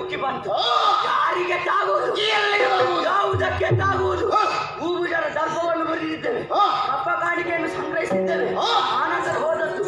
ಉಕ್ಕಿ ಬಂತು. ಯಾರಿಗೆ ತಾಗುವುದು, ಯಾವುದಕ್ಕೆ ತಾಗುವುದು? ಭೂಭುಜರ ದರ್ಪವನ್ನು ಮುರಿದಿದ್ದೇವೆ, ಹಬ್ಬ ಕಾಣಿಕೆಯನ್ನು ಸಂಗ್ರಹಿಸಿದ್ದೇವೆ. ಆನಂತರ ಹೋದದ್ದು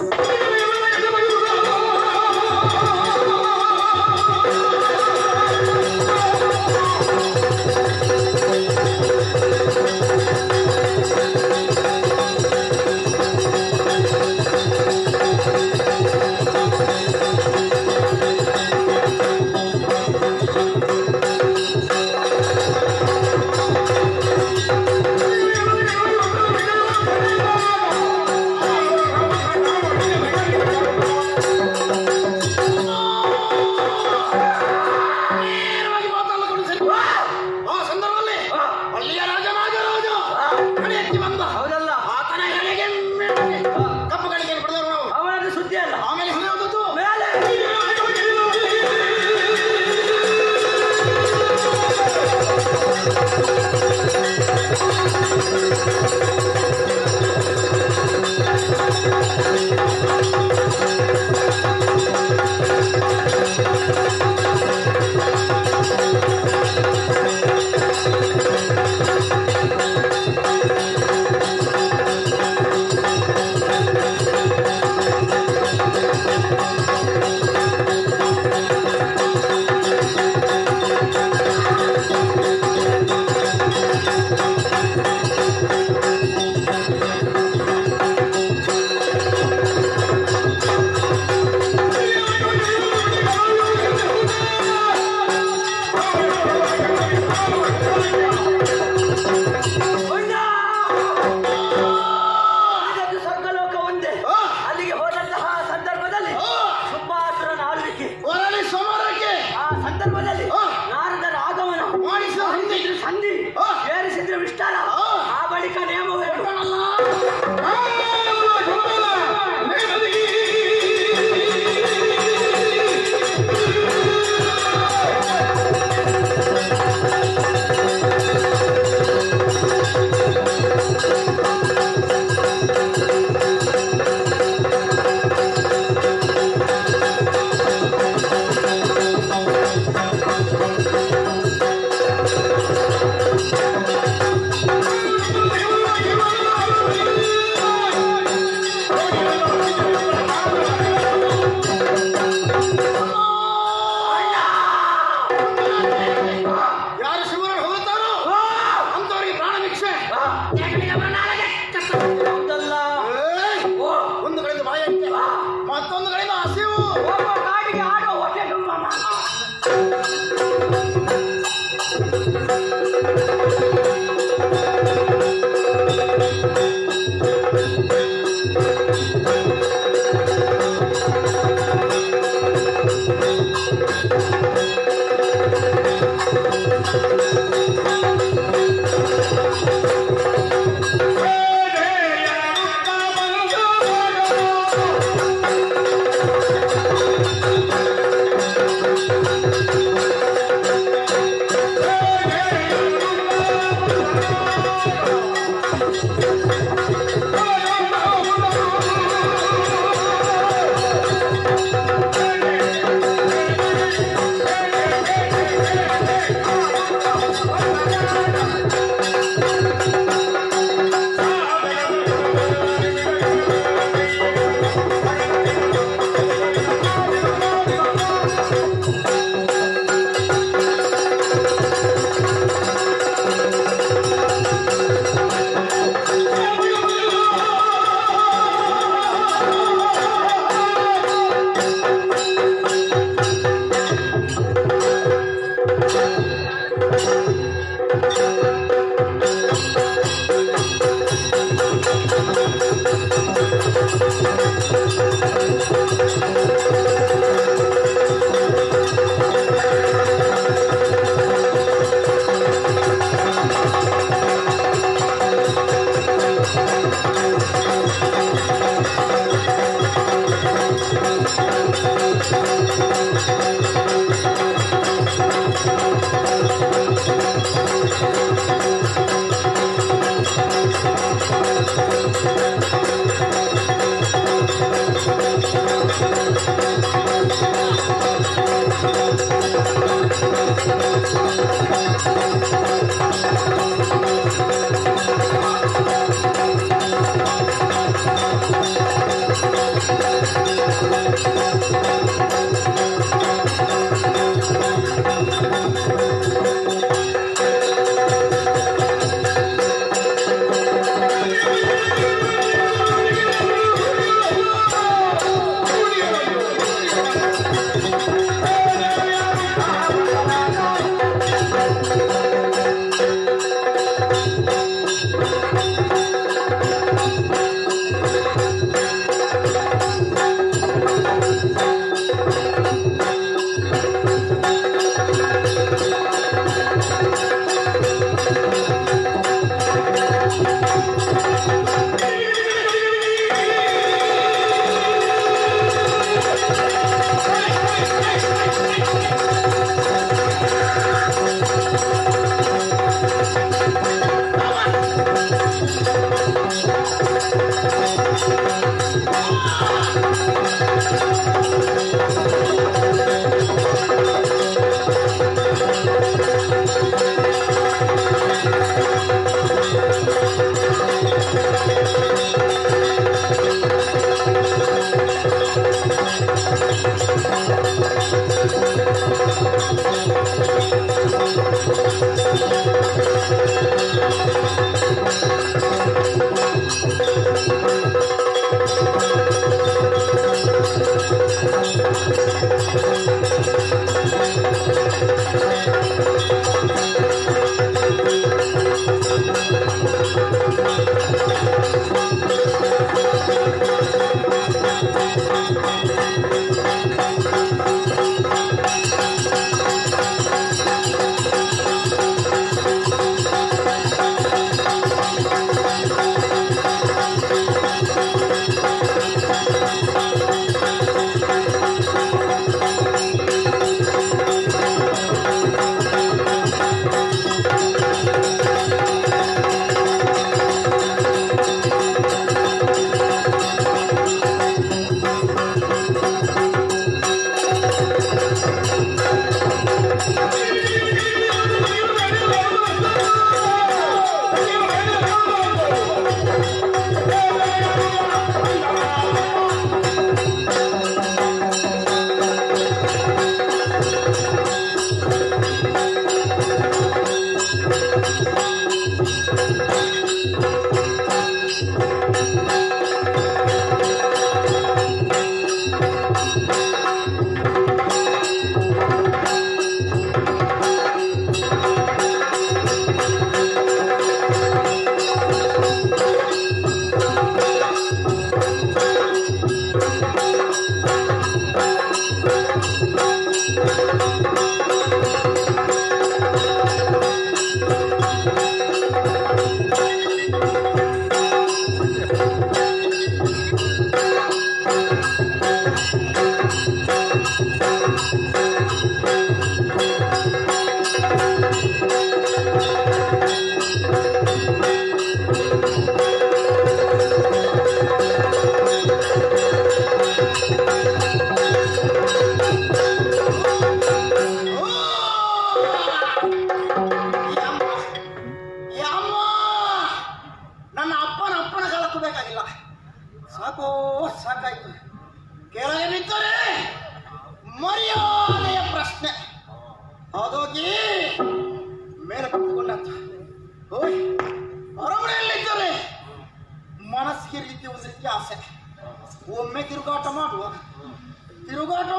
ಒಮ್ಮೆ ತಿರುಗಾಟ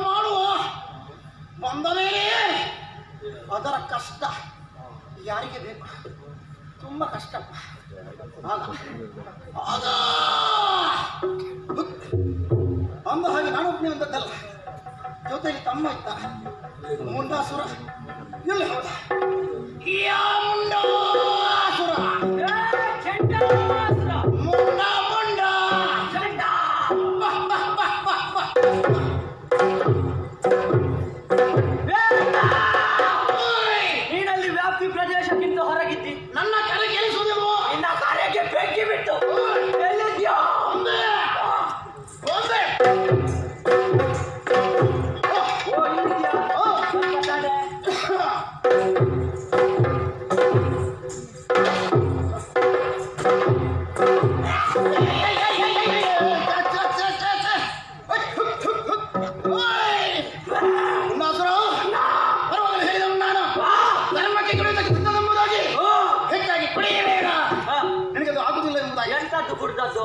ಮಾಡುವ ಬಂದ ಮೇಲೆ ಅದರ ಕಷ್ಟ ಯಾರಿಗೆ ಬೇಕು? ತುಂಬಾ ಕಷ್ಟ. ಅಂದ ಹಾಗೆ ನಾನು ಒಬ್ಬನೇ ಅಂತದ್ದಲ್ಲ, ಜೊತೆಗೆ ತಮ್ಮ ಇದ್ದ ಮುಂಡಾಸುರ. ಎಲ್ಲಿ ಹೋದ ಮುಂಡಾಸುರ? ನೀನಲ್ಲಿ ವ್ಯಾಪ್ತಿ ಪ್ರದೇಶಕ್ಕಿಂತ ಹೊರಗಿದ್ದಿ. ನನ್ನ ಕರೆ ಕೇಳಿಸುವುದಿಲ್ವೋ? ನಿನ್ನ ಕಾರ್ಯಕ್ಕೆ ಬೆಂಕಿ ಬಿಟ್ಟು ಎಲ್ಲಿದ್ಯಾ?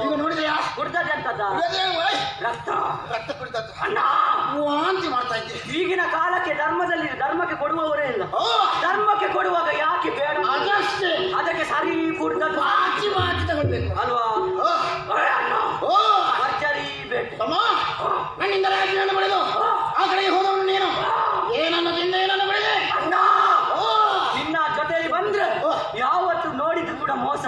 ಈಗ ನೋಡಿದೆಯಾ? ರಕ್ತ ಕುಡಿದದ್ದು ಅಣ್ಣ ವಾಂತಿ ಮಾಡ್ತಾ ಇದ್ದೆ. ಈಗಿನ ಕಾಲಕ್ಕೆ ಧರ್ಮಕ್ಕೆ ಕೊಡುವವರೇ ಇಲ್ಲ. ಧರ್ಮಕ್ಕೆ ಕೊಡುವಾಗ ಯಾಕೆ ಬೇಡ? ಅದಷ್ಟೇ, ಅದಕ್ಕೆ ಸರಿ ಕುಡಿದದ್ದು ಬಾಚಿ ತಗೊಳ್ಬೇಕು ಅಲ್ವಾ? ಅಣ್ಣ ಭರ್ಜರಿ ಬೇಕು. ನನ್ನಿಂದ ರಾಜ್ಯವನ್ನು ಬೆಳೆದು ಆ ಕಡೆಗೆ ಹೋದವನು ನೀನು. ಏನನ್ನು ತಿಂದ, ಏನನ್ನು ಬೆಳೆದೆ ಅಣ್ಣ. ನಿನ್ನ ಜೊತೆಲಿ ಬಂದ್ರೆ ಯಾವತ್ತು ನೋಡಿದ್ದು ಕೂಡ ಮೋಸ.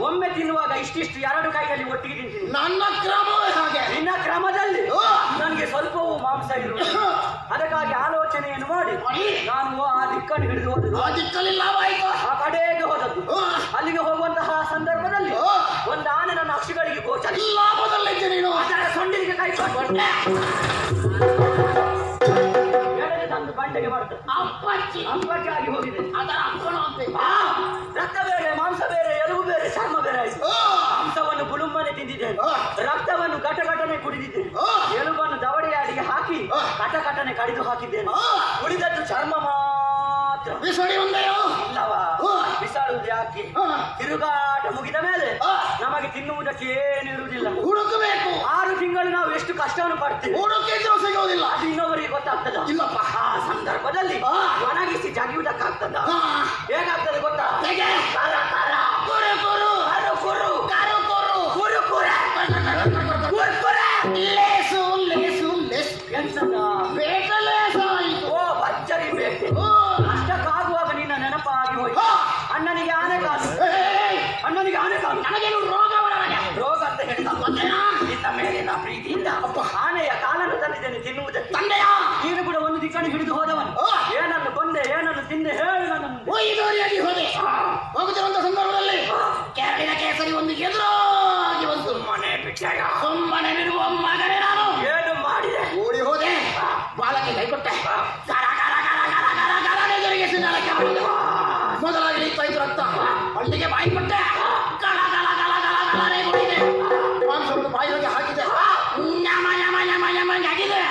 ಒಮ್ಮೆ ತಿನ್ನುವಾಗ ಇಷ್ಟಿಷ್ಟು ಎರಡು ಕೈಯಲ್ಲಿ ಒಟ್ಟಿಗೆ ತಿಂತೀನಿ. ನನ್ನ ಕ್ರಮವೇ ಹಾಗೆ. ನಿನ್ನ ಕ್ರಮದಲ್ಲಿ ನನಗೆ ಸ್ವಲ್ಪವೂ ಮಾಂಸ ಇರುವುದು. ಅದಕ್ಕಾಗಿ ಆಲೋಚನೆಯನ್ನು ಮಾಡಿ ನಾನು ಆ ದಿಕ್ಕನ್ನು ಹಿಡಿದು ಹೋದದ್ದು. ಆ ದಿಕ್ಕಲ್ಲಿ ಲಾಭ ಆಯ್ತು. ಆ ಕಡೆಗೆ ಹೋದದ್ದು. ಅಲ್ಲಿಗೆ ಹೋಗುವಂತಹ ಸಂದರ್ಭದಲ್ಲಿ ಒಂದು ಆನೆ ನನ್ನ ಅಕ್ಷಿಗಳಿಗೆ ಗೋಚರ. ಲಾಭದಲ್ಲಿದ್ದೆ ನೀನು. ಅದರ ಸೊಂಡಿಲಿಗೆ ಕೈ ಕೊಟ್ಟೆ. ತಂದು ಬಂಡೆಗೆ ಬರ್ತದೆ. ಅಪ್ಪಚ್ಚಿ ಆಗಿ ಹೋಗಿದೆ. ಅದರ ಅಪ್ಪಣ ರಕ್ತ ಬೇರೆ, ಮಾಂಸ ಬೇರೆ, ಎಲುಬು ಬೇರೆ, ಚರ್ಮ ಬೇರೆ ಆಯ್ತು. ಮಾಂಸವನ್ನು ಬುಳುಂಬನೆ ತಿಂದಿದ್ದೇನೆ, ರಕ್ತವನ್ನು ಘಟಘಟನೆ ಕುಡಿದಿದ್ದೇನೆ, ಎಲುಬನ್ನು ದವಡೆಯಾಡಿಗೆ ಹಾಕಿ ಘಟಘಟನೆ ಕಡಿದು ಹಾಕಿದ್ದೇನೆ. ಉಳಿದದ್ದು ಚರ್ಮ ಮಾತ್ರ. ಬಿಸಾಡಿ ಒಂದೆಯೋ ಇಲ್ಲವಾ? ಬಿಸಾಡುವುದು ಯಾಕೆ? ತಿರುಗಾಟ ಮುಗಿದ ಮೇಲೆ ನಮಗೆ ತಿನ್ನುವುದಕ್ಕೆ ಏನಿರುವುದಿಲ್ಲ. ಹುಡುಕಬೇಕು. 6 ತಿಂಗಳು ನಾವು ಎಷ್ಟು ಕಷ್ಟವನ್ನು ಪಡ್ತೀವಿ. ಹುಡುಕಿದ್ರು ಸಿಗೋದಿಲ್ಲ. ಅದು ಇನ್ನೊಬ್ಬರಿಗೆ ಗೊತ್ತಾಗ್ತದ? ಇಲ್ಲಪ್ಪ. ಆ ಸಂದರ್ಭದಲ್ಲಿ ಒಣಗಿಸಿ ಜಗಿಯುವುದಕ್ಕಾಗ್ತದ? ಹೇಗಾಗ್ತದೆ ಗೊತ್ತಾ? ಭರ್ಜರಿ ಬೇಕು. ಅಷ್ಟಕ್ಕಾಗುವಾಗ ನಿನ್ನ ನೆನಪಾಗಿ ಹೋಯ್ತು. ಅಣ್ಣನಿಗೆ ಆನೆ ಕಾಲು, ಅಣ್ಣನಿಗೆ ಆನೆ ಕಾಲು. ನನಗೇನು ರೋಗ ಅಂತ ಹೇಳಿದ ನಿನ್ನ ಮೇಲಿನ ಪ್ರೀತಿಯಿಂದ ಆನೆಯ ಕಾಲನ್ನು ತಂದಿದ್ದೇನೆ ತಿನ್ನುವುದಕ್ಕೆ. ತಂದೆಯ ನೀನು ಕೂಡ ಒಂದು ದಿಕ್ಕನ್ನು ಹಿಡಿದು ಹೋದವನು. ಏನನ್ನು ಕೊಂದೆ, ಏನನ್ನು ತಿಂದೆ ಹೇಳಿ ನನ್ನನ್ನು. ಹೋದೆ ಹೋಗುತ್ತಿರುವಂತ ಸಂದರ್ಭದಲ್ಲಿ ಕೆರಳಿನ ಕೇಸರಿ ಒಂದು ಎದುರಾಗಿ ಒಂದು ಸುಮ್ಮನೆ ಬಿಟ್ಟೆಯ. ಸುಮ್ಮನೆ ಬಿಡುವ ಮಗನೇ ನಾನು. ಏನು ಮಾಡಿದೆ? ಓಡಿ ಹೋದೆ, ಬಾಲಕ್ಕೆ ಕೈ ಕೊಟ್ಟೆ. ಮೊದಲಾಗಿ ನಿಂತಾಯ್ತು ರಕ್ತ. ಹಳ್ಳಿಗೆ ಬಾಯಿ ಕೊಟ್ಟೆ, ಮಾಂಸವನ್ನು ಬಾಯಿಗೆ ಹಾಕಿದೆ, ಆಗಿದೆ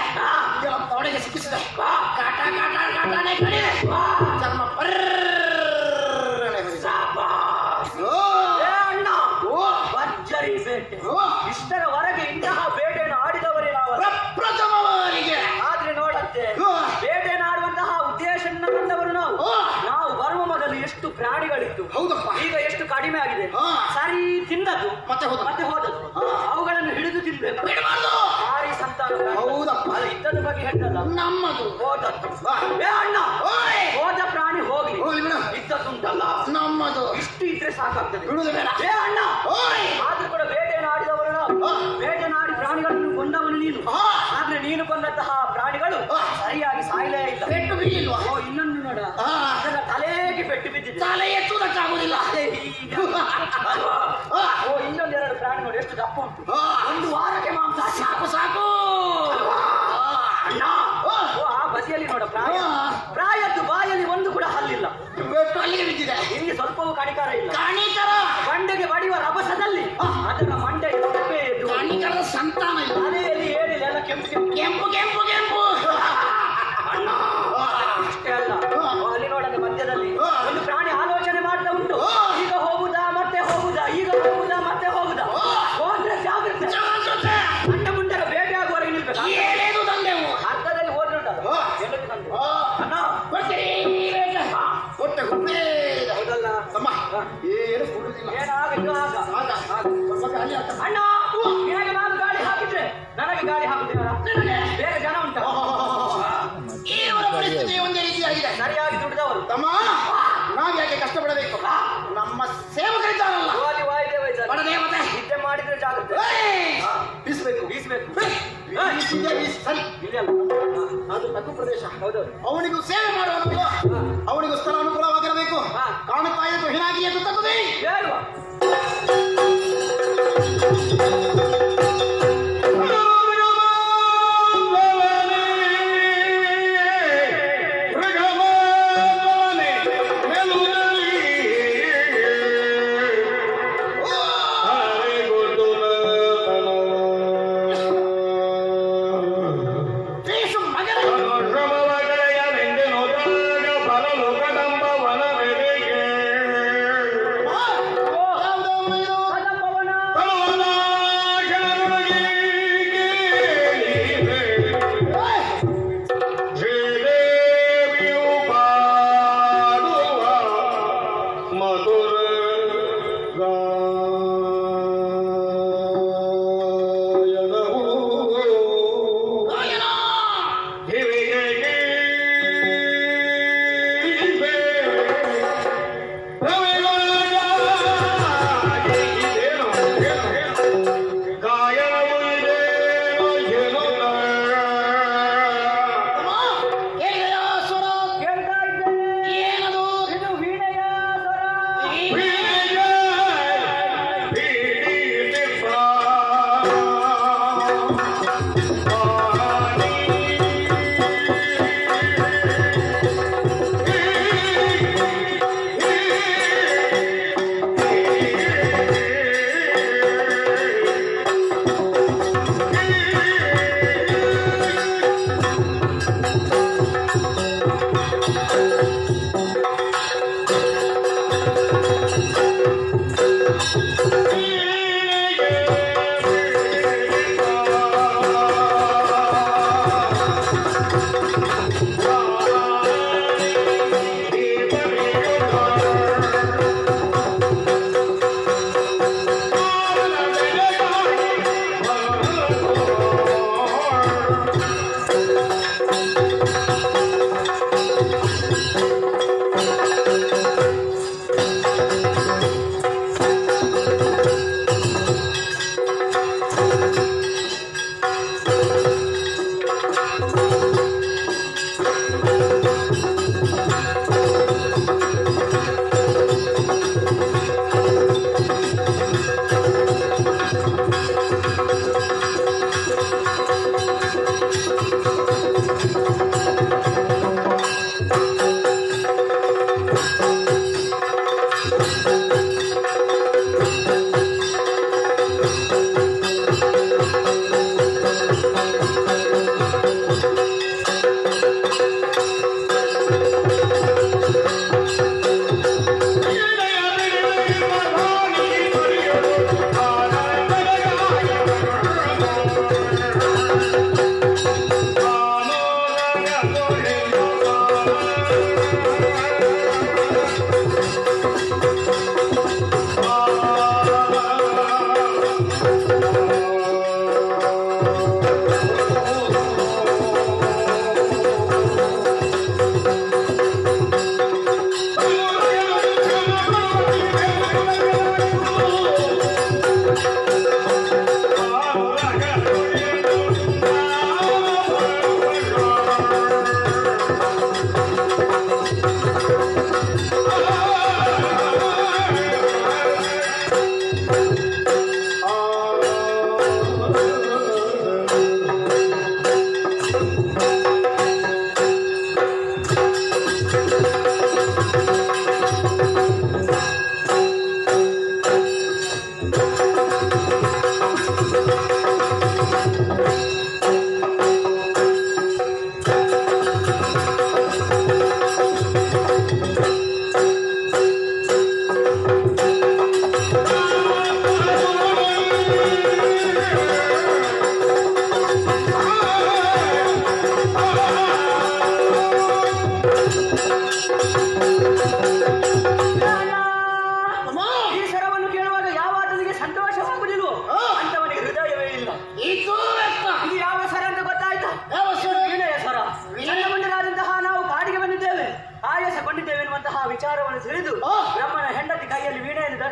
ತೊಡೆಗೆ ಸಿಕ್ಕಿಸಿದೆ. ಕಾಟನೆ ಕಡಿದೆ, ಚರ್ಮ ಭರ್ಜರಿ ಬೇಟೆ. ಇಷ್ಟರವರೆಗೆ ಇಂತಹ ಬೇಟೆಯನ್ನು ಆಡಿದವರೇ ನಾವು ಪ್ರಥಮವರಿಗೆ. ಆದ್ರೆ ನೋಡತ್ತೆ, ಬೇಟೆಯನ್ನು ಆಡುವಂತಹ ಉದ್ದೇಶವನ್ನು ತಂದವರು ನಾವು. ನಾವು ಬರುವ ಮೊದಲು ಎಷ್ಟು ಪ್ರಾಣಿಗಳಿತ್ತು, ಹೌದಪ್ಪ, ಈಗ ಎಷ್ಟು ಕಡಿಮೆ ಆಗಿದೆ. ಸರಿ ತಿಂದದ್ದು ಮತ್ತೆ ಹೋದದ್ದು. ಅವುಗಳನ್ನು ಹಿಡಿದು ತಿನ್ಬೇಕು. ಭಾರಿ ಸಂತಾನ. ಹೌದಪ್ಪ, ಅದು ಇದ್ದದ ಬಗ್ಗೆ ಹೇಳ್ತಲ್ಲ, ನಮ್ಮದು ಹೋದದ್ದು. ಅಣ್ಣ, ಹೋದ ಪ್ರಾಣಿ ಹೋಗ್ಲಿ, ಇದ್ದದ್ದುಂಟಲ್ಲ ನಮ್ಮದು ಇಷ್ಟು ಇದ್ರೆ ಸಾಕಾಗ್ತದೆ. ಬಿಡುದು ಬೇಡ. ಏ ಅಣ್ಣ, ಆದ್ರೂ ಕೂಡ ಬೇಟೆಯನ್ನು ಆಡಿದವರು ನಾವು. ಬೇಟೆನಾಡಿ ಪ್ರಾಣಿಗಳನ್ನು ಕೊಂದವನು ನೀನು. ಆದ್ರೆ ನೀನು ಕೊಂದಂತಹ ಪ್ರಾಣಿಗಳು ಸರಿಯಾಗಿ ಸಾಯಲೇ ಇಲ್ಲ. ಪೆಟ್ಟು ಬೀಳಿಲ್ವಾ? ಓ, ಇನ್ನೊಂದು ನೋಡ, ಅದರ ತಲೆಗೆ ಪೆಟ್ಟು ಬಿದ್ದಿದೆ. ತಲೆ ಎತ್ತುವುದಕ್ಕಾಗುವುದಿಲ್ಲ. ಓ, ಇನ್ನೊಂದೆರಡು ಪ್ರಾಣಿ ನೋಡಿ ಎಷ್ಟು ದಪ್ಪ ಉಂಟು. ಒಂದು ವಾರಕ್ಕೆ ಮಾಂಸ ಸಾಕು ಸಾಕು. ಅಣ್ಣ, ಓ, ಆ ಬದಿಯಲ್ಲಿ ನೋಡ ಪ್ರಾಯದ್ದು ಬಾಯಲ್ಲಿ ಒಂದು ಕೂಡ ಹಲ್ಲಿಲ್ಲ. ಬೆಟ್ಟು ಅಲ್ಲಿಗೆ ಬಿದ್ದಿದೆ. ಇಲ್ಲಿ ಸ್ವಲ್ಪವೂ ಕಣಿಕಾರ ಇಲ್ಲ. ಕಾಣಿಕರ ಗಂಡೆಗೆ ಬಡಿಯುವ ರಭಸದಲ್ಲಿ ಅದರ ಮಂಡೆ ಎದ್ದು ಕಾಣಿಕರದ ಸಂತಾನ ಇಲ್ಲ. ತಲೆಯಲ್ಲಿ ಏನಿಲ್ಲ, ಎಲ್ಲ ಕೆಂಪು ಕೆಂಪು ಕೆಂಪು ಕೆಂಪು ಕೆಂಪು. ಅಣ್ಣ, ಅಷ್ಟೇ ಅಲ್ಲ, ಅಲ್ಲಿ ನೋಡದೆ ಮಧ್ಯದಲ್ಲಿ ಒಂದು ಪ್ರಾಣಿ ಆಲೋಚನೆ ಮಾಡ್ತಾ ಉಂಟು. ಈಗ ಹೋಗುದಾ ಮತ್ತೆ ಹೋಗುದಾ, ಈಗ ಹೋಗುದಾ ಮತ್ತೆ ಹೋಗುದಾ. ಹೋದ್ರೆ ಜಾಗ್ರತೆ, ಗಂಡ ಮುಂಡರ ಬೇಟೆ ಆಗುವವರೆಗೆ ನಿಲ್ಬೇಕು. ಏನೇನು ತಂದೆವು ಅರ್ಥದಲ್ಲಿ ಹೋದ್ರೆ ಉಂಟಲ್ಲ ಎಲ್ಲರಿಗೂ ತಂದೆ. ಅಣ್ಣ, ಹೊಟ್ಟೆ ಹುಟ್ಟೇ ಹೌದಲ್ಲ ತಮ್ಮ, ಏನು ಕೊಡುದಿಲ್ಲ. ಏನಾಗ ಇದು ಆಗ ಸ್ವಲ್ಪ ಖಾಲಿ ಆಗ್ತದೆ. ಅಣ್ಣ, ನಿನಗೆ ನಾನು ಗಾಳಿ ಹಾಕಿದ್ರೆ ನನಗೆ ಗಾಳಿ ಹಾಕುತ್ತೇವಲ್ಲ, ಬೇರೆ ಜನ ಉಂಟ. ಇವರ ಪರಿಸ್ಥಿತಿ ಒಂದೇ ರೀತಿಯಾಗಿದೆ. ಸರಿಯಾಗಿ ದುಡಿದವರು ತಮ್ಮ, ನಾವ್ ಯಾಕೆ ಕಷ್ಟಪಡಬೇಕು? ನಮ್ಮ ಸೇವಕರಿದ್ದಾರಲ್ಲ, ಅಲ್ಲಿ ವಾಯುದೇವ ಇದ್ದಾರೆ. ಬಡದೇವತೆ ನಿದ್ದೆ ಮಾಡಿದ್ರೆ ಜಾಗ್ರತೆ. ಬೀಸ್ಬೇಕು ಬೀಸ್ಬೇಕು. ಸರಿ, ಇಲ್ಲಿ ಅಲ್ಲ, ಅದು ತಗ್ಗು ಪ್ರದೇಶ. ಹೌದೌದು. ಅವನಿಗೂ ಸೇವೆ ಮಾಡುವ ಅನುಕೂಲ, ಅವನಿಗೂ ಸ್ಥಳ ಅನುಕೂಲವಾಗಿರಬೇಕು. ಕಾಣುತ್ತಾ ಇದ್ದು ಹಿನಾಗಿ ಎದ್ದು ತಗ್ಗುದೇ ಹೇಳುವ.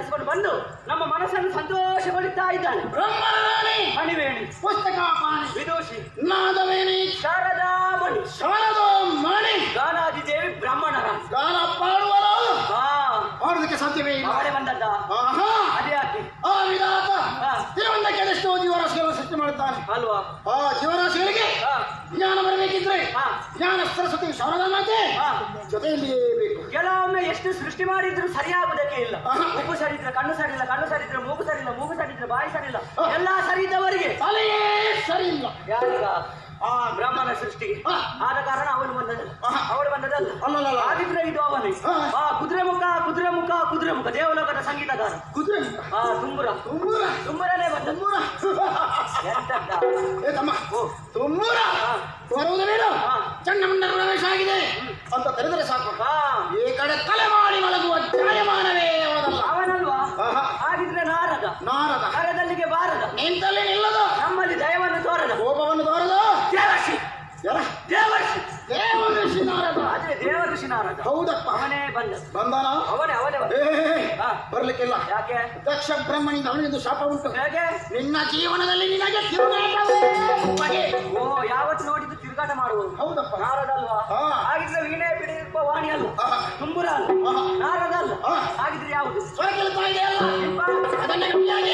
ಧರಿಸಿಕೊಂಡು ಬಂದು ನಮ್ಮ ಮನಸ್ಸನ್ನು ಸಂತೋಷಗೊಳಿಸ್ತಾ ಇದ್ದಾಳೆ. ಬ್ರಹ್ಮರಾಣಿ ಮಣಿವೇಣಿ, ಪುಸ್ತಕ ಪಾಣಿ, ವಿದೂಷಿ, ನಾದವೇಣಿ, ಶಾರದಾ ಮಣಿ, ಶಾರದಾ ಮಣಿ, ಗಾನಾದಿದೇವಿ ಬ್ರಾಹ್ಮಣರ ಗಾನ ಪಾಡುವಳು. ಹಾ ಮಾಡೋದಕ್ಕೆ ಸಾಧ್ಯವೇ ಇಲ್ಲ. ಅವಳೆ ಬಂದದ್ದ. ಆಹಾ, ಅದೇ ಯಾಕೆ ಆ ವಿಧಾತ ಹಾ. ತಿರುವಂತಕ್ಕೆ ಅದೆಷ್ಟೋ ಜೀವರಾಶಿಗಳನ್ನು ಸೃಷ್ಟಿ ಮಾಡುತ್ತಾನೆ. ಅಲ್ವಾ? ಆ ಜೀವರಾಶಿಗಳಿಗೆ ಹಾ. ಜ್ಞಾನ ಬರಬೇಕಿದ್ರೆ ಹಾ. ಜ್ಞಾನ ಸರಸ್ವತಿ ಶಾರದಾ ಮಾತೆ ಹಾ. ಜೊತೆಯಲ್ಲಿಯೇ ಬೇಕು. ಕೆಲವೊಮ್ಮೆ ಎಷ್ಟು ಸೃಷ್ಟಿ ಮಾಡಿದ್ರು ಸರಿಯಾಗುವುದಕ್ಕೆ ಇಲ್ಲ. ಆಹಾ. ಉಪ್ಪು ಸರಿದ್ರೆ ಕಣ್ಣು ಸರಿಯಿಲ್ಲ, ಕಣ್ಣು ಸರಿದ್ರೆ ಮೂಗು ಸರಿಯಿಲ್ಲ, ಮೂಗು ಸರಿದ್ರೆ ಬಾಯಿ ಸರಿಯಿಲ್ಲ, ಎಲ್ಲಾ ಸರಿ ಇದ್ದವರಿಗೆ ತಲೆಯೇ ಸರಿ ಇಲ್ಲ. ಯಾರೀಗ ಆ ಬ್ರಾಹ್ಮಣ ಸೃಷ್ಟಿಗೆ ಹಾ. ಆದ ಕಾರಣ ಅವಳು ಬಂದದಲ್ಲ. ಆಹಾ. ಅವಳು ಬಂದದಲ್ಲ. ಅಲ್ಲಲ್ಲ. ಆಗಿದ್ರೆ ಇದು ಅವನೇ. ಹಾ. ಆ ಕುದುರೆ ಮುಖ, ಕುದುರೆ ಮುಖ, ಕುದುರೆ ಮುಖ, ದೇವಲೋಕದ ಸಂಗೀತಗಾರ. ಕುದುರೆ ಆ ತುಂಬುರ, ತುಂಬೂರ ತುಂಬುರನೇ ಬಂದ. ತುಂಬೂರ ಎಂತದ್ದ? ಏ ತಮ್ಮ, ತುಂಬೂರ ಹಾ. ಬರುವುದು ಬೇಡ. ಹಾ. ಚಂಡಮುಂಡರ ಪ್ರವೇಶ ಆಗಿದೆ ಅಂತ ತೆರೆದರೆ ಸಾಕು. ಹಾ. ಈ ಕಡೆ ತಲೆ ಮಾಡಿ ಮಲಗುವ ಜಾಯಮಾನವೇ ಅವನಲ್ಲ. ಅವನಲ್ವಾ? ಆಹಾ. ಹಾಗಿದ್ರೆ ನಾರದ. ನಾರದ ನರದಲ್ಲಿಗೆ ಬಾರದ, ನಿಂತಲ್ಲಿ ನಿಲ್ಲದು, ನಮ್ಮಲ್ಲಿ ದಯವನ್ನು ತೋರದ. ಕೋಪವನ್ನು ತೋರದು. ದೇವರ್ಷಿ, ಯಾರ? ದೇವರ್ಷಿ, ದೇವಋಷಿ ನಾರದ. ಆದ್ರೆ ದೇವಋಷಿ ನಾರದ. ಹೌದಪ್ಪ, ಅವನೇ ಬಂದ. ಬಂದಾನ. ಅವನೇ ಅವನೇ ಬಂದ. ಹಾ. ಬರ್ಲಿಕ್ಕಿಲ್ಲ. ಯಾಕೆ? ದಕ್ಷ ಬ್ರಹ್ಮನಿಂದ ಅವನಿಗೆ ಶಾಪ ಉಂಟು. ಹೇಗೆ? ನಿನ್ನ ಜೀವನದಲ್ಲಿ ನಿನಗೆ ತಿರುಗಾಟವೇ ಬಗೆ. ಓ, ಯಾವತ್ತು ನೋಡಿದ್ದು ತಿರುಗಾಟ ಮಾಡುವುದು. ಹೌದಪ್ಪ. ನಾರದ ಅಲ್ವಾ? ಹಾ. ಹಾಗಿದ್ರೆ ವೀಣೆ ಬಿಡಿರುವ ವಾಣಿ ಅಲ್ಲ, ಆಹಾ. ತುಂಬುರ ಅಲ್ಲ, ಆಹಾ. ನಾರದ ಅಲ್ಲ. ಹಾ. ಹಾಗಿದ್ರೆ ಯಾವುದು? ಸ್ವರ ಕೇಳ್ತಾ ಇದೆಯಲ್ಲ, ನಿಮ್ಮ ಅದನ್ನೇ ಗುರಿಯಾಗಿ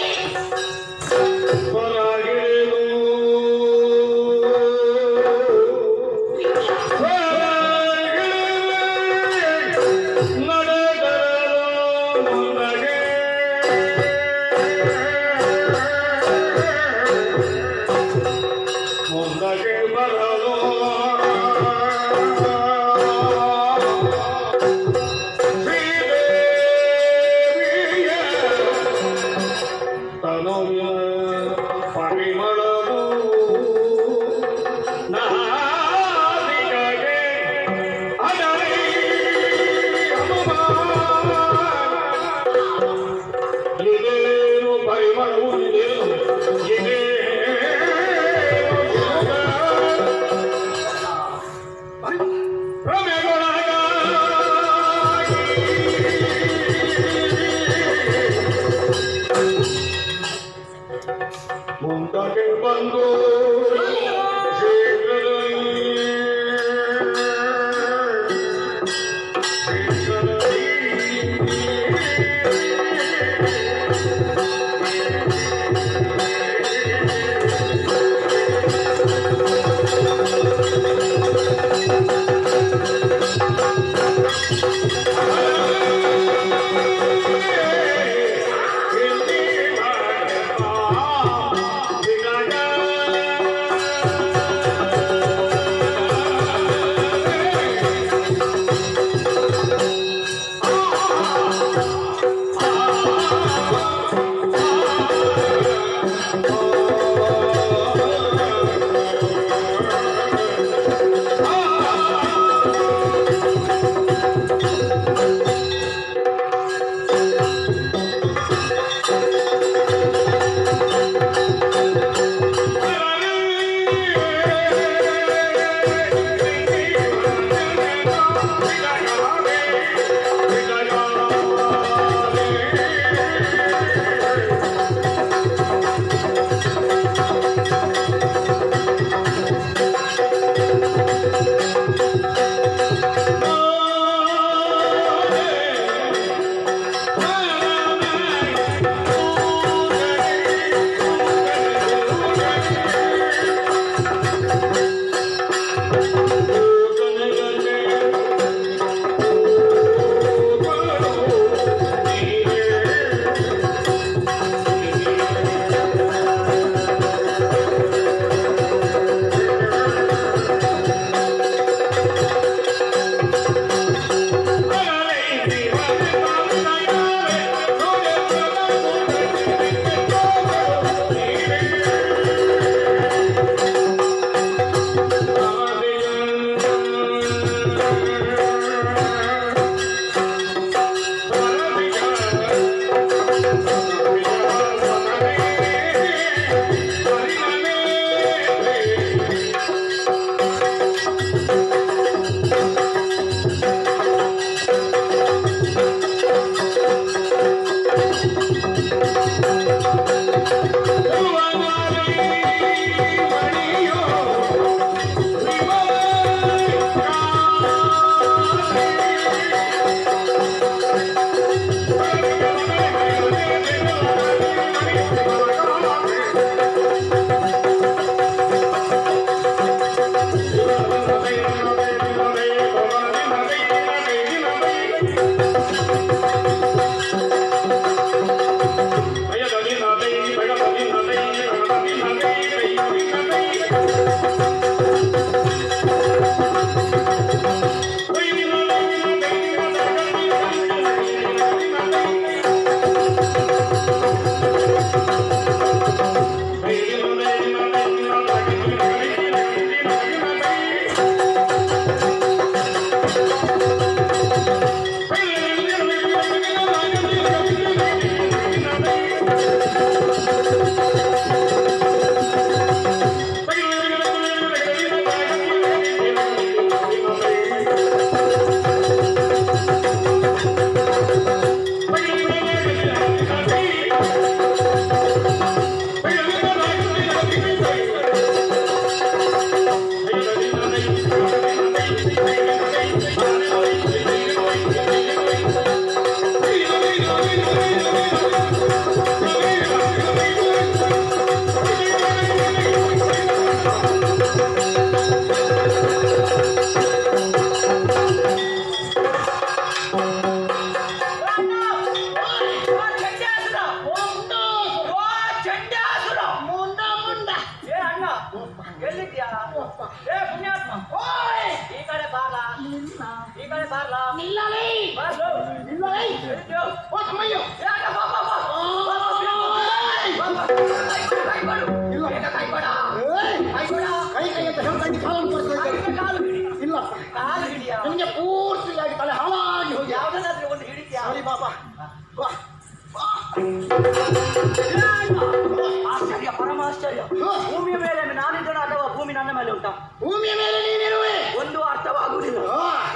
ಆಶ್ಚರ್ಯ, ಪರಮಾಶ್ಚರ್ಯ. ಭೂಮಿಯ ಮೇಲೆ ನಾನಿದ್ದಣ ಅಥವಾ ಭೂಮಿ ನನ್ನ ಮೇಲೆ ಉಂಟಾ? ಭೂಮಿಯ ಮೇಲೆ ನೀನಿರುವೆ. ಒಂದು ಅರ್ಥವಾಗುವುದಿಲ್ಲ.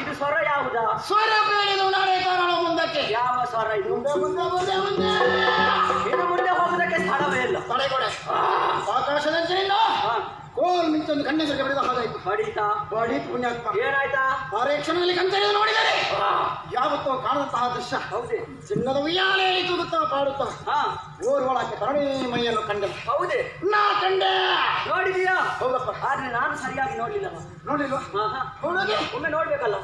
ಇದು ಸ್ವರ ಯಾವುದಾ? ಸ್ವರ ಬೇಡಿದು ನಾಳೆ ಕಾರಣ ಮುಂದಕ್ಕೆ. ಯಾವ ಸ್ವರ ಇದು? ಮುಂದೆ ಮುಂದೆ ಮುಂದೆ ಮುಂದೆ ಇದು ಮುಂದೆ ಹೋಗುವುದಕ್ಕೆ ಸ್ಥಳವೇ ಇಲ್ಲ. ತಡೆಗೊಡೆ ಆಕಾಶದಂಚಿನಿಂದ ಕೋಲ್ ಮಿಂಚೊಂದು ಕಣ್ಣೆಸರಿಗೆ ಬಡಿದ ಹಾಗಾಯ್ತು. ಬಡೀತಾ ಬಡಿ ಪುಣ್ಯಾತ್ಮ. ಏನಾಯ್ತಾ? ಆರೇ ಕ್ಷಣದಲ್ಲಿ ಕಣ್ತೆರೆದು ನೋಡಿದರೆ ಯಾವತ್ತೋ ಕಾಣದಂತಹ ದೃಶ್ಯ. ಹೌದೇ? ಚಿನ್ನದ ಉಯ್ಯಾಲೆಯಲ್ಲಿ ತೂಗುತ್ತಾ ಪಾಡುತ್ತಾ ಓರ್ವಳಕ್ಕೆ ತರಣಿ ಮೈಯನ್ನು ಕಂಡೆ. ಹೌದೇ? ನಾ ಕಂಡೆ. ನೋಡಿದೀಯಾ? ಹೌದಪ್ಪ. ಆದ್ರೆ ನಾನು ಸರಿಯಾಗಿ ನೋಡ್ಲಿಲ್ಲ. ನೋಡಿಲ್ವಾ? ನೋಡೋಕೆ ಒಮ್ಮೆ ನೋಡ್ಬೇಕಲ್ಲ.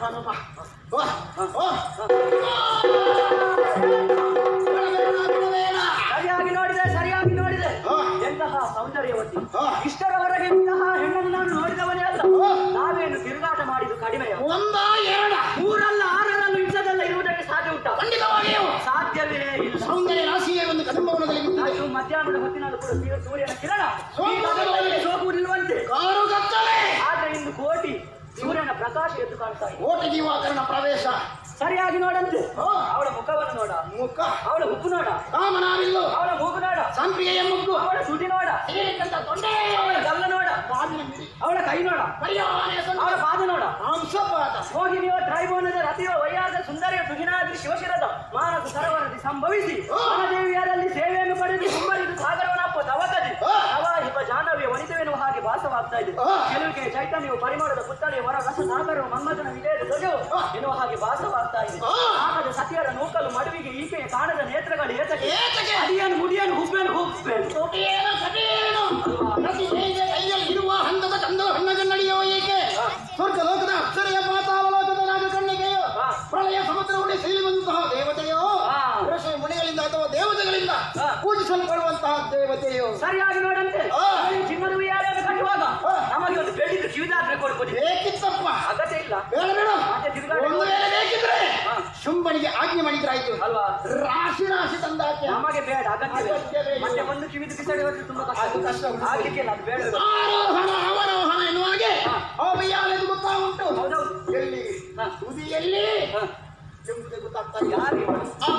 ಸರಿಯಾಗಿ ನೋಡಿದೆ, ಸರಿಯಾಗಿ ನೋಡಿದೆ. ಎಂತಹ ಸೌಂದರ್ಯವತಿ. ಇಷ್ಟರವರೆಗೆ ಇಂತಹ ಹೆಣ್ಣನ್ನು ನಾನು ನೋಡಿದವನೇ ಅಲ್ಲ. ನಾವೇನು ತಿರುಗಾಟ ಮಾಡಿದ್ದು ಕಡಿಮೆಯ? ಒಂದ ಎರಡ ಮೂರಲ್ಲ ಆರರಲ್ಲೂ ಇಂಥದೆಲ್ಲ ಇರುವುದಕ್ಕೆ ಸಾಧ್ಯ ಉಂಟಾ? ಖಂಡಿತವಾಗಿಯೂ ಸಾಧ್ಯವೇ ಇಲ್ಲ. ಸೌಂದರ್ಯ ರಾಶಿಯೇ ಒಂದು ಕದಂಬವನದಲ್ಲಿ ಅದು ಮಧ್ಯಾಹ್ನದ ಹೊತ್ತಿನಲ್ಲೂ ಕೂಡ ಸೂರ್ಯನ ಕಿರಣ ಹೋಗುವುದಿಲ್ವಂತೆ. ಆದ್ರೆ ಇಂದು ಕೋಟಿ ಸೂರ್ಯನ ಪ್ರಕಾಶ ಎದ್ದು ಕಾಣ್ತಾ ಇದೆ. ಕೋಟಿ ಜೀವಾಕರಣ ಪ್ರವೇಶ. ಸರಿಯಾಗಿ ನೋಡಂತೆ. ಅವಳ ಮುಖವನ್ನು ನೋಡ. ಮುಖ. ಅವಳ ಉಪ್ಪು ನೋಡ. ಕಾಮನಾವಿಲ್ಲು. ಅವಳ ಮೂಗು ನೋಡ. ಸಂಪಿಗೆಯ ಮುಗ್ಗು. ಅವಳ ತುಟಿ ನೋಡ. ಅವಳ ಗಲ್ಲ ನೋಡ. ಅವಳ ಕೈ ನೋಡ. ಅವಳ ಪಾದ ನೋಡ. ಹಂಸಪಾದ. ಮೋಹಿನಿಯೋ ತ್ರೈಭುವನದ ರತಿಯೋ ವಯ್ಯಾದ ಸುಂದರಿಯ ತುಗಿನಾದ್ರಿ ಶಿವಶಿರದ ಮಾನಸ ಸರೋವರದಿ ಸಂಭವಿಸಿ ವನದೇವಿಯರಲ್ಲಿ ಸೇವೆಯನ್ನು ಪಡೆದು ಕುಂಬರಿದು ಸಾಗರವನಪ್ಪ ತವಕದಿ ನವಾಹಿಪ ಜಾಹ್ನವಿಯ ವನಿತೆವೆನ್ನುವ ಹಾಗೆ ಭಾಸವಾಗ್ತಾ ಇದೆ. ಕೆಲವಿಗೆ ಚೈತನ್ಯವು ಪರಿಮಳದ ಪುತ್ತಳೆಯ ವರ ರಸ ನಾಗರವು ಮನ್ಮಥನ ವಿಧೇಯದ ಧ್ವಜವು ಎನ್ನುವ ಹಾಗೆ ಭಾಸವಾಗ್ತಾ ಇದೆ. ಆಗದ ಸತಿಯರ ನೂಕಲು ಮಡುವಿಗೆ ಈಕೆಯ ಕಾಣದ ನೇತ್ರಗಳು ಏತಕ್ಕೆ? ಅಡಿಯನ್ನು ಮುಡಿಯನ್ನು ಹುಬ್ಬೇನು ಹುಬ್ಬೇನು ಇರುವ ಹಂತದ ಚಂದ ಹಣ್ಣಗನ್ನಡಿಯೋ ಏಕೆ? ಸ್ವರ್ಗ ಲೋಕದ ಅಕ್ಷರೆಯ ಪಾತಾಳ ಲೋಕದ ನಾಗ ಕಣ್ಣಿಗೆಯೋ ಪ್ರಳಯ ಸಮುದ್ರವುಡೆ ಸೇರಿರುವಂತಹ ದೇವತೆಯೋ ಋಷಿ ಮುನಿಗಳಿಂದ ಅಥವಾ ದೇವತೆಗಳಿಂದ ಪೂಜಿಸಲ್ಪಡುವಂತಹ ದೇವತೆಯೋ? ಸರಿಯಾಗಿ ನೋಡಂತೆ. ಚಿನ್ನದ ಉಯ್ಯಾಲೆಯನ್ನು ಕಟ್ಟುವಾಗ ನಮಗೆ ಒಂದು ಬೆಳ್ಳಿದು ಕಿವಿದಾದ್ರೆ ಕೊಡ್ಬೋದು. ಬೇಕಿತ್ತಪ್ಪ. ಅಗತ್ಯ ಇಲ್ಲ. ಬೇಡ ಬೇಡ. ಮತ್ತೆ ತಿರುಗಾಟ ಒಂದು ವೇಳೆ ಬೇಕಿದ್ರೆ ಶುಂಭನಿಗೆ ಆಜ್ಞೆ ಮಾಡಿದ್ರಾಯ್ತು ಅಲ್ವಾ? ರಾಶಿ ರಾಶಿ ತಂದಾಕೆ. ನಮಗೆ ಬೇಡ, ಅಗತ್ಯವೇ. ಮತ್ತೆ ಒಂದು ಕಿವಿದು ಬಿಸಾಡಿ ಹೋದ್ರೆ ತುಂಬಾ ಕಷ್ಟ. ಆಗ್ಲಿಕ್ಕೆ ಇಲ್ಲ, ಅದು ಬೇಡ. ಆರೋಹಣ ಅವರೋಹಣ ಎನ್ನುವ ಹಾಗೆ ಅವಯಾಲೆದು ಗೊತ್ತಾ ಉಂಟು. ಹೌದೌದು. ಎಲ್ಲಿ ತುದಿಯಲ್ಲಿ ಎಂಬುದೇ ಗೊತ್ತಾಗ್ತಾ ಇಲ್ಲ. ಯಾರಿಗೆ? ಆ